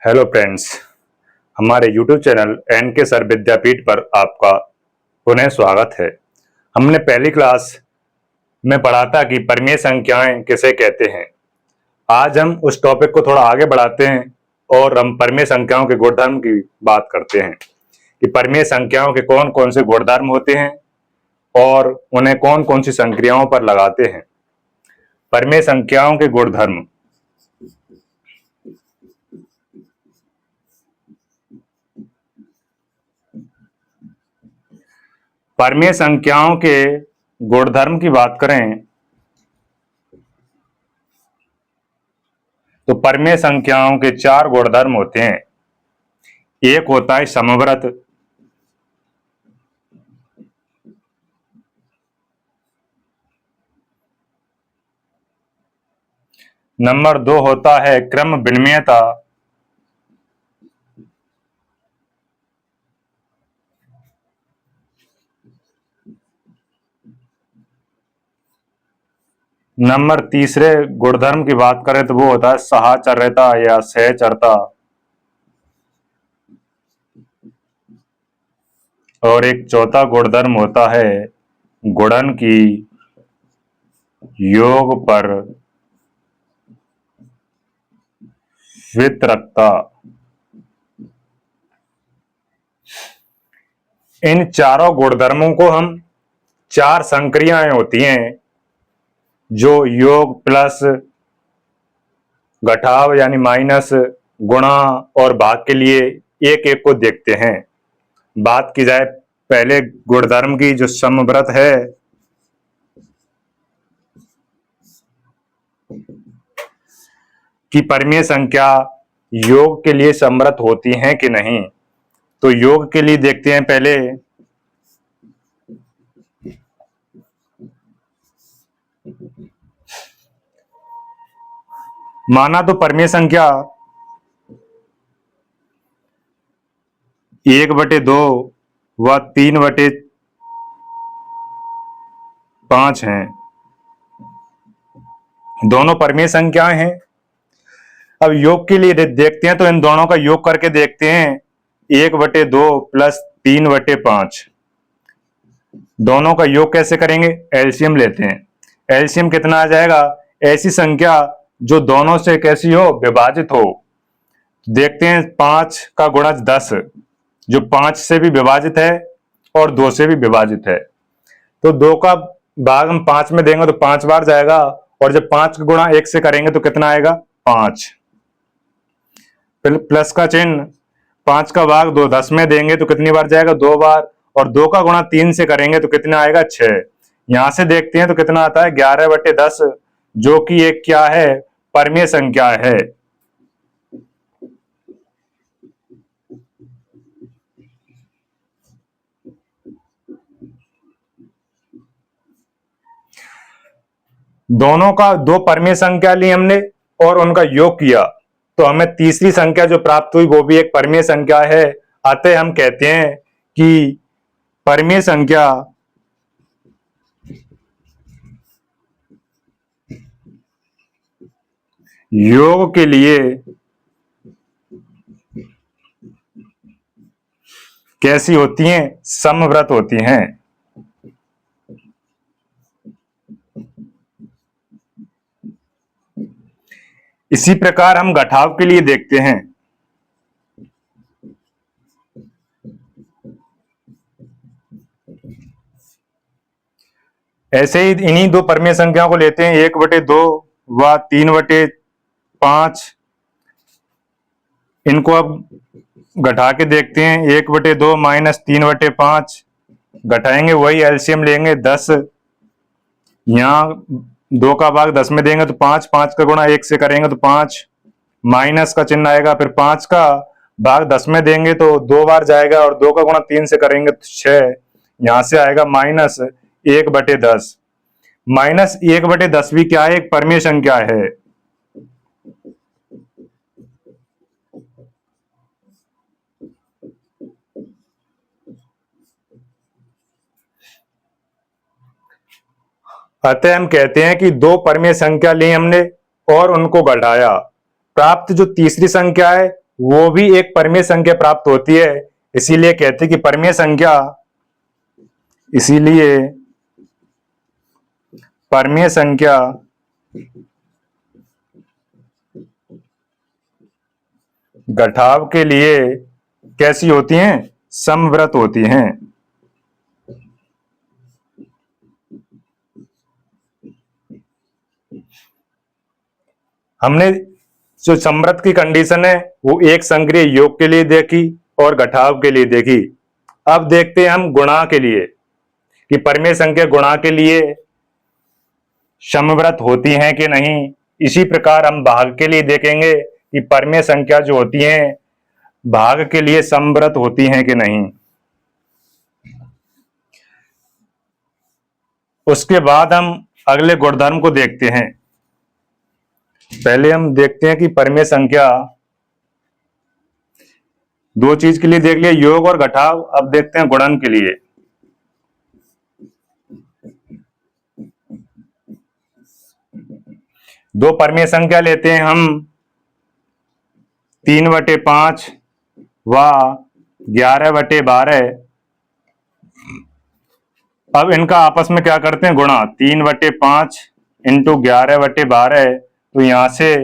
Hello friends, हमारे YouTube channel N के sir विद्यापीठ पर आपका पुनः स्वागत है। हमने पहली क्लास में पढ़ा था कि परिमेय संख्याएं किसे कहते हैं। आज हम उस टॉपिक को थोड़ा आगे बढ़ाते हैं और हम परिमेय संख्याओं के गुणधर्म की बात करते हैं कि परिमेय संख्याओं के कौन कौन से गुणधर्म होते हैं और उन्हें कौन कौन सी संक्रियाओं पर लगाते हैं। परिमेय संख्याओं के गुणधर्म। परिमेय संख्याओं के गुणधर्म की बात करें तो परिमेय संख्याओं के चार गुणधर्म होते हैं। एक होता है समवर्त, नंबर 2 होता है क्रम विनिमयता, नंबर तीसरे गुणधर्म की बात करें तो वो होता है साहचर्यता या सहचरता, और एक चौथा गुणधर्म होता है गुणन की योग पर वितरकता। इन चारों गुणधर्मों को हम चार संक्रियाएं होती हैं जो योग प्लस घटाव यानी माइनस गुणा और भाग के लिए एक एक को देखते हैं। बात की जाए पहले गुणधर्म की जो समवर्त है, कि परिमेय संख्या योग के लिए समवर्त होती हैं कि नहीं। तो योग के लिए देखते हैं पहले। माना तो परिमेय संख्या 1/2 व 3/5 हैं, दोनों परिमेय संख्याएं हैं। अब योग के लिए देखते हैं तो इन दोनों का योग करके देखते हैं। 1/2 प्लस 3/5, दोनों का योग कैसे करेंगे? एलसीएम लेते हैं। एलसीएम कितना आ जाएगा? ऐसी संख्या जो दोनों से कैसी हो? विभाजित हो। देखते हैं 5 का गुणज 10, जो 5 से भी विभाजित है और 2 से भी विभाजित है। तो 2 का भाग हम 5 में देंगे तो 5 बार जाएगा, और जब 5 का गुणा 1 से करेंगे तो कितना आएगा? 5। प्लस का चिन्ह, 5 का भाग 2 10 में देंगे तो कितनी बार जाएगा? 2 बार। और 2 का गुणा 3 से करेंगे तो कितना आएगा? 6। यहां से देखते हैं तो कितना आता है? 11/10, जो कि एक क्या है? परिमेय संख्या है। दोनों का दो परिमेय संख्या ली हमने और उनका योग किया तो हमें तीसरी संख्या जो प्राप्त हुई वो भी एक परिमेय संख्या है। अतः हम कहते हैं कि परिमेय संख्या योग के लिए कैसी होती हैं? समवर्त होती हैं। इसी प्रकार हम घटाव के लिए देखते हैं। ऐसे ही इन्हीं दो परिमेय संख्याओं को लेते हैं, 1/2 व 3/5। इनको अब घटा के देखते हैं। 1/2 माइनस 3/5 घटाएंगे, वही एलसीएम लेंगे 10। यहाँ 2 का भाग 10 में देंगे तो 5, 5 का गुणा 1 से करेंगे तो 5, माइनस का चिन्ह आएगा। फिर 5 का भाग 10 में देंगे तो 2 बार जाएगा, और 2 का गुणा 3 से करेंगे तो 6। यहां से आएगा माइनस 1/10। माइनस 1/10 भी क्या है? एक परिमेय संख्या है। अतः हम कहते हैं कि दो परिमेय संख्या ली हमने और उनको घटाया, प्राप्त जो तीसरी संख्या है वो भी एक परिमेय संख्या प्राप्त होती है। इसीलिए कहते हैं कि परिमेय संख्या, इसीलिए परिमेय संख्या घटाव के लिए कैसी होती हैं? समव्रत होती हैं। हमने जो समव्रत की कंडीशन है वो एक संक्रिय योग के लिए देखी और घटाव के लिए देखी। अब देखते हैं हम गुणा के लिए कि परिमेय संख्या गुणा के लिए समव्रत होती हैं कि नहीं। इसी प्रकार हम भाग के लिए देखेंगे कि परिमेय संख्या जो होती हैं भाग के लिए समव्रत होती हैं कि नहीं। उसके बाद हम अगले गुणधर्म को देखते हैं। पहले हम देखते हैं कि परिमेय संख्या, दो चीज के लिए देख लिया, योग और घटाव। अब देखते हैं गुणन के लिए। दो परिमेय संख्या लेते हैं हम 3/5 व 11/12। अब इनका आपस में क्या करते हैं? गुणा। 3/5 इंटू 11/12। तो यहां से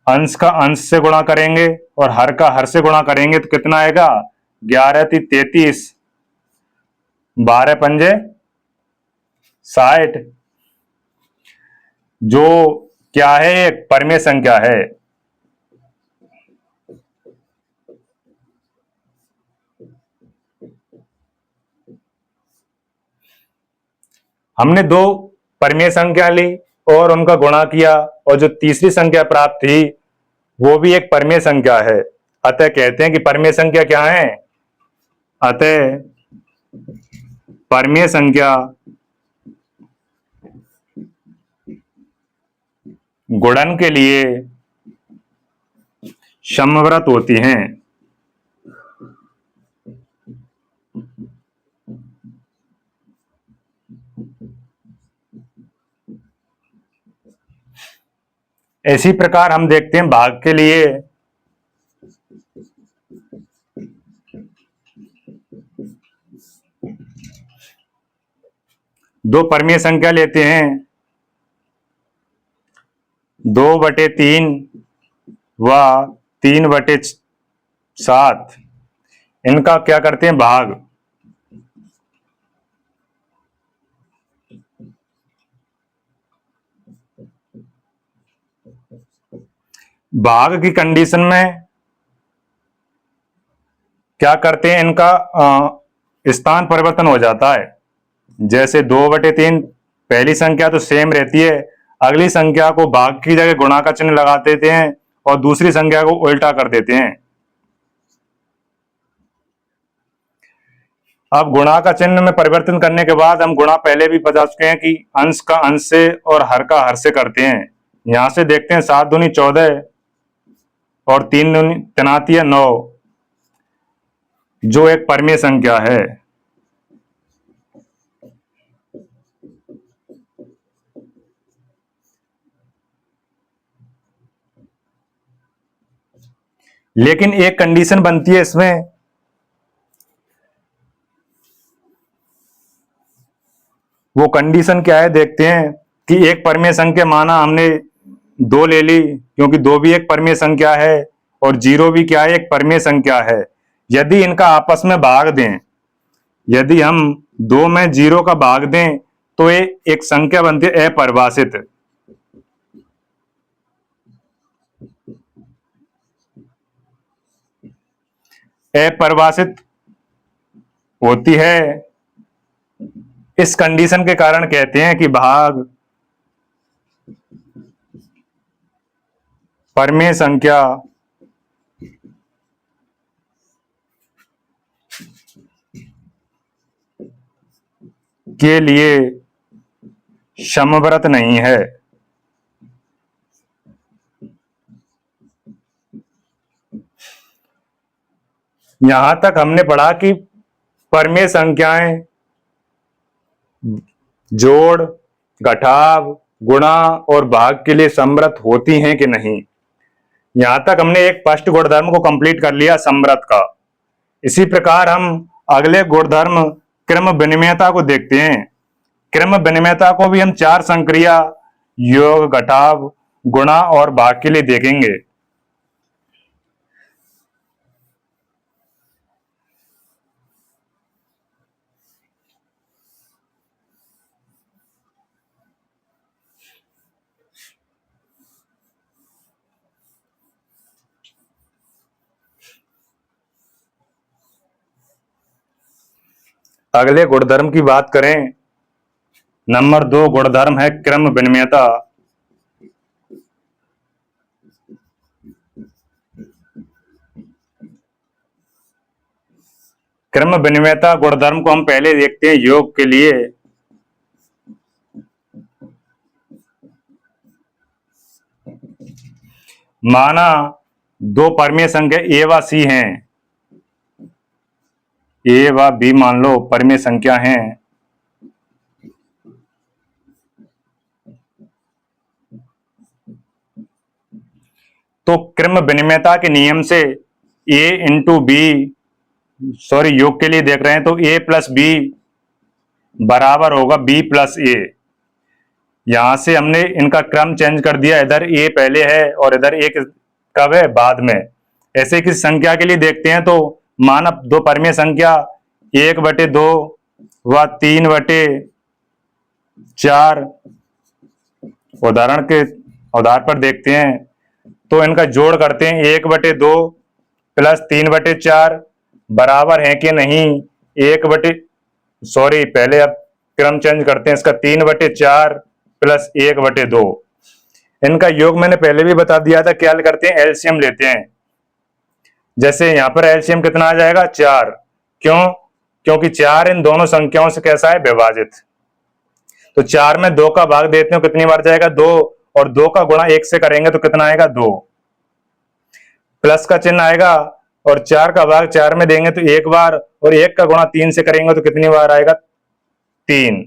अंश का अंश से गुणा करेंगे और हर का हर से गुणा करेंगे तो कितना आएगा? 11 × 33, 12 × 5 = 60। जो क्या है? एक परिमेय संख्या है। हमने दो परिमेय संख्या ली और उनका गुणा किया, और जो तीसरी संख्या प्राप्त थी वो भी एक परिमेय संख्या है। अतः कहते हैं कि परिमेय संख्या क्या है? अतः परिमेय संख्या गुणन के लिए समव्रत होती हैं। इसी प्रकार हम देखते हैं भाग के लिए। दो परिमेय संख्या लेते हैं 2/3 व 3/7। इनका क्या करते हैं? भाग। भाग की कंडीशन में क्या करते हैं? इनका स्थान परिवर्तन हो जाता है। जैसे 2/3 पहली संख्या तो सेम रहती है, अगली संख्या को भाग की जगह गुणा का चिन्ह लगा देते हैं और दूसरी संख्या को उल्टा कर देते हैं। अब गुणा का चिन्ह में परिवर्तन करने के बाद हम गुणा पहले भी बता चुके हैं कि अंश का अंश से और हर का हर से करते हैं। यहां से देखते हैं 7 दूनी 14 और 3 दूनी 9, जो एक परिमेय संख्या है। लेकिन एक कंडीशन बनती है इसमें, वो कंडीशन क्या है? देखते हैं कि एक परिमेय संख्या, माना हमने 2 ले ली, क्योंकि 2 भी एक परिमेय संख्या है और 0 भी क्या है? एक परिमेय संख्या है। यदि इनका आपस में भाग दें, यदि हम 2 में 0 का भाग दें तो ये एक संख्या बनती है अपरिभाषित। अपरिभाषित होती है। इस कंडीशन के कारण कहते हैं कि भाग परिमेय संख्या के लिए समव्रत नहीं है। यहां तक हमने पढ़ा कि परिमेय संख्याएं जोड़, घटाव, गुणा और भाग के लिए समव्रत होती हैं कि नहीं। यहां तक हमने एक फर्स्ट गुणधर्म को कंप्लीट कर लिया समवर्त का। इसी प्रकार हम अगले गुणधर्म क्रम विनिमयता को देखते हैं। क्रम विनिमयता को भी हम 4 संक्रिया योग, घटाव, गुणा और भाग के लिए देखेंगे। अगले गुणधर्म की बात करें, नंबर 2 गुणधर्म है क्रम विनिमयता। क्रम विनिमयता गुणधर्म को हम पहले देखते हैं योग के लिए। माना दो परमीय संख्या ए व सी हैं, ए व बी मान लो परमीय संख्या हैं। तो क्रम विनिमयता के नियम से ए इंटू बी, सॉरी योग के लिए देख रहे हैं तो ए प्लस बी बराबर होगा बी प्लस ए। यहां से हमने इनका क्रम चेंज कर दिया, इधर ए पहले है और इधर ए कब है, बाद में। ऐसे किसी संख्या के लिए देखते हैं तो माना दो परमीय संख्या 1/2 व 3/4 उदाहरण के आधार पर देखते हैं तो इनका जोड़ करते हैं 1/2 प्लस 3/4 बराबर है कि नहीं, पहले अब क्रम चेंज करते हैं इसका 3/4 प्लस 1/2। इनका योग मैंने पहले भी बता दिया था, क्या करते हैं एलसीएम लेते हैं। जैसे यहां पर एलसीएम कितना आ जाएगा 4, क्यों, क्योंकि 4 इन दोनों संख्याओं से कैसा है, विभाजित। तो 4 में 2 का भाग देते हो कितनी बार जाएगा 2, और 2 का गुणा 1 से करेंगे तो कितना आएगा 2, प्लस का चिन्ह आएगा, और 4 का भाग 4 में देंगे तो 1 बार, और 1 का गुणा 3 से करेंगे तो कितनी बार आएगा 3,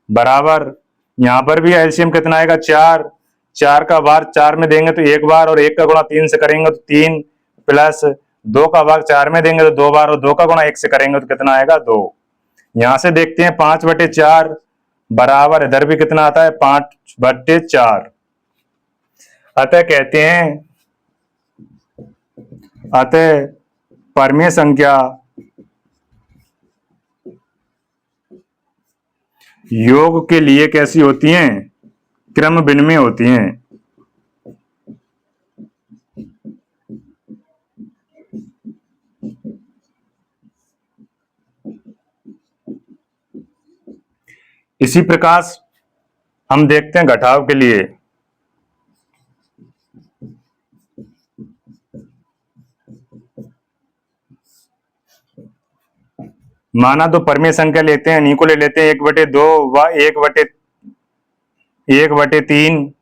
बराबर। यहां पर भी एलसीएम कितना आएगा 4, 4 का भाग 4 में देंगे तो 1 बार, और 1 का गुणा 3 से करेंगे तो 3, प्लस 2 का भाग 4 में देंगे तो 2 बार, और 2 का गुणा 1 से करेंगे तो कितना आएगा 2। यहां से देखते हैं 5/4 बराबर, इधर भी कितना आता है 5/4। अतः कहते हैं, अतः परमीय संख्या योग के लिए कैसी होती हैं, क्रम विनिमय होती हैं। इसी प्रकार हम देखते हैं घटाव के लिए। माना दो परमीय संख्या लेते हैं, इन्हीं को ले लेते हैं 1/2 व 1/3,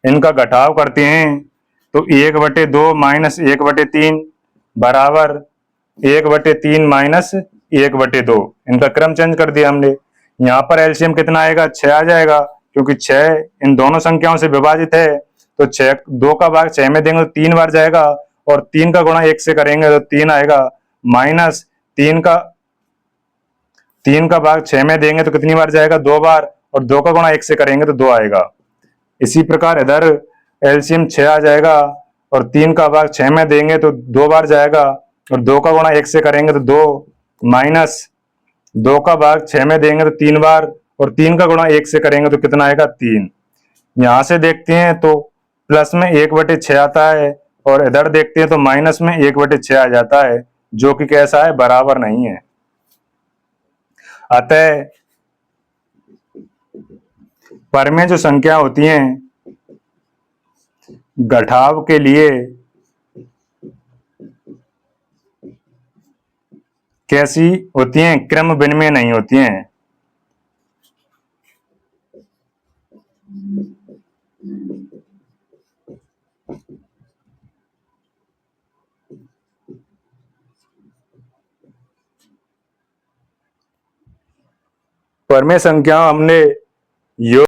इनका घटाव करते हैं तो 1/2 माइनस 1/3 बराबर 1/3 माइनस 1/2। इनका क्रम चेंज कर दिया हमने। यहां पर एलसीएम कितना आएगा 6 आ जाएगा, क्योंकि 6 इन दोनों संख्याओं से विभाजित है। तो 6 2 का भाग 6 में देंगे तो 3 बार जाएगा, और 3 का गुणा 1 से करेंगे तो 3 आएगा, माइनस 3 का भाग 6 में देंगे तो कितनी बार जाएगा 2 बार, और 2 का गुणा 1 से करेंगे तो 2 आएगा। इसी प्रकार इधर एलसीएम 6 आ जाएगा, और 3 का भाग 6 में देंगे तो 2 बार जाएगा, और 2 का गुणा 1 से करेंगे तो 2, माइनस 2 का भाग 6 में देंगे तो 3 बार, और 3 का गुणा 1 से करेंगे तो कितना आएगा 3। यहां से देखते हैं तो प्लस में 1/6 आता है, और इधर देखते हैं तो माइनस में 1/6 आ जाता है, जो कि कैसा है, बराबर नहीं है। अतः परमीय जो संख्या होती हैं घटाव के लिए कैसी होती हैं, क्रम विनिमय नहीं होती हैं। परमीय संख्या हमने योग